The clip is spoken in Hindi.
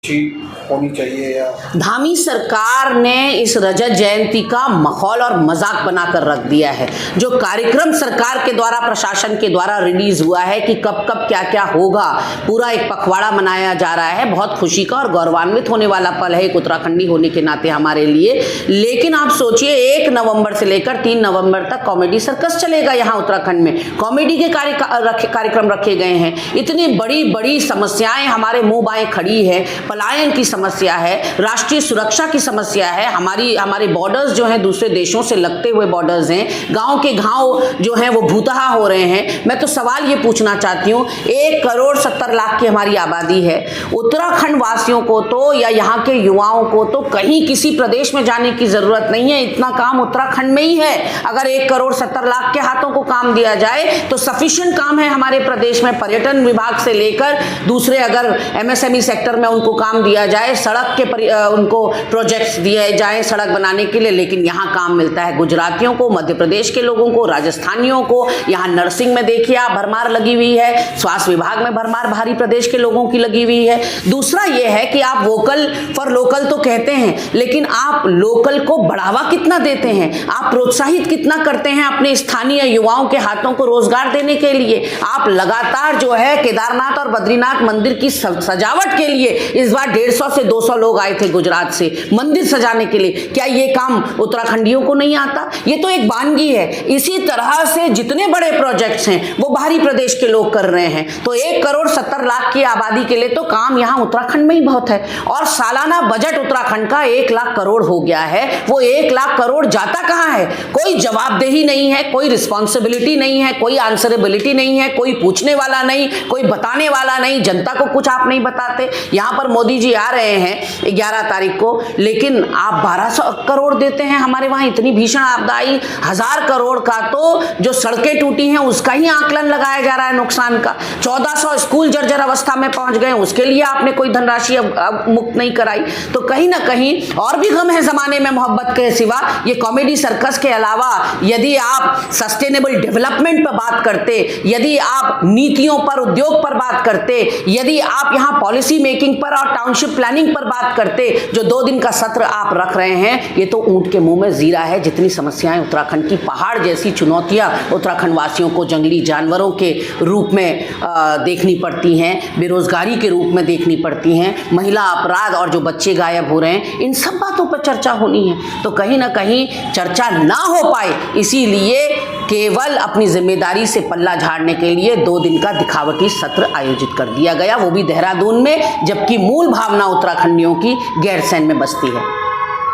होनी चाहिए या धामी सरकार ने इस रजत जयंती का माहौल और मजाक बनाकर रख दिया है। जो कार्यक्रम सरकार के द्वारा, प्रशासन के द्वारा रिलीज हुआ है कि कब कब क्या क्या होगा, पूरा एक पखवाड़ा मनाया जा रहा है। बहुत खुशी का और गौरवान्वित होने वाला पल है एक उत्तराखंडी होने के नाते हमारे लिए। लेकिन आप सोचिए 1 नवंबर से लेकर 3 नवंबर तक कॉमेडी सर्कस चलेगा यहाँ उत्तराखंड में। कॉमेडी के कार्यक्रम रखे गए हैं। इतनी बड़ी बड़ी समस्याएं हमारे मुंह बाएं खड़ी है। पलायन की समस्या है, राष्ट्रीय सुरक्षा की समस्या है, हमारे बॉर्डर्स जो हैं दूसरे देशों से लगते हुए बॉर्डर्स हैं, गांव के गांव जो हैं वो भूतहा हो रहे हैं। मैं तो सवाल ये पूछना चाहती हूँ, 1 करोड़ 70 लाख की हमारी आबादी है। उत्तराखंड वासियों को तो या यहाँ के युवाओं को तो कहीं किसी प्रदेश में जाने की जरूरत नहीं है। इतना काम उत्तराखंड में ही है। अगर 1 करोड़ 70 लाख के हाथों को काम दिया जाए तो सफिशिएंट काम है हमारे प्रदेश में। पर्यटन विभाग से लेकर दूसरे अगर MSME सेक्टर में उनको काम दिया जाए, सड़क के उनको प्रोजेक्ट्स दिए जाएं सड़क बनाने के लिए, लेकिन यहाँ काम मिलता है गुजरातियों को, मध्य प्रदेश के लोगों को, राजस्थानियों को। यहाँ नर्सिंग में देखिए आप भरमार लगी हुई है, स्वास्थ्य विभाग में भरमार भारी प्रदेश के लोगों की लगी हुई है। दूसरा ये है कि आप वोकल फॉर लोकल तो कहते हैं, लेकिन आप लोकल को बढ़ावा कितना देते हैं, आप प्रोत्साहित कितना करते हैं अपने स्थानीय युवाओं के हाथों को रोजगार देने के लिए। आप लगातार जो है केदारनाथ और बद्रीनाथ मंदिर की सजावट के लिए इस बार 150 से 200 लोग आए थे गुजरात से मंदिर सजाने के लिए। क्या ये काम उत्तराखंडियों को नहीं आता? ये तो एक वानगी है। इसी तरह से जितने बड़े प्रोजेक्ट्स हैं वो बाहरी प्रदेश के लोग कर रहे हैं। तो 1 करोड़ 70 लाख की आबादी के लिए तो काम यहाँ उत्तराखंड में ही बहुत है। और सालाना बजट उत्तराखंड का 1 लाख करोड़ हो गया है। वो 1 लाख करोड़ जाता कहाँ है? कोई जवाबदेही नहीं है, कोई रिस्पॉन्सिबिलिटी नहीं है, कोई आंसरेबिलिटी नहीं है, कोई पूछने वाला नहीं, कोई बताने वाला नहीं। जनता को कुछ आप नहीं बताते। यहाँ पर मोदी जी आ रहे हैं 11 तारीख को, लेकिन आप 1200 करोड़ देते हैं। हमारे वहां इतनी भीषण आपदा आई, 1000 करोड़ का तो जो सड़कें टूटी हैं उसका ही आकलन लगाया जा रहा है नुकसान का। 1400 स्कूल जर्जर अवस्था में पहुंच गए, उसके लिए आपने कोई धनराशि मुक्त नहीं कराई। तो कहीं ना कहीं और भी गम है जमाने में मोहब्बत के सिवा। ये कॉमेडी सर्कस के अलावा यदि आप सस्टेनेबल डेवलपमेंट पर बात करते, यदि आप नीतियों पर, उद्योग पर बात करते, यदि आप यहाँ पॉलिसी मेकिंग पर और टाउनशिप प्लानिंग पर बात करते, जो 2 दिन का सत्र आप रख रहे हैं, ये तो ऊंट के मुंह में जीरा है। जितनी समस्याएं उत्तराखंड की, पहाड़ जैसी चुनौतियां उत्तराखंड वासियों को जंगली जानवरों के रूप में देखनी पड़ती हैं, बेरोजगारी के रूप में देखनी पड़ती हैं, महिला अपराध और जो बच्चे गायब हो रहे हैं, इन सब बातों पर चर्चा होनी है। तो कहीं ना कहीं चर्चा ना हो पाए, इसीलिए केवल अपनी जिम्मेदारी से पल्ला झाड़ने के लिए 2 दिन का दिखावटी सत्र आयोजित कर दिया गया, वो भी देहरादून में, जबकि मूल भावना उत्तराखंडियों की गैरसैंण में बसती है।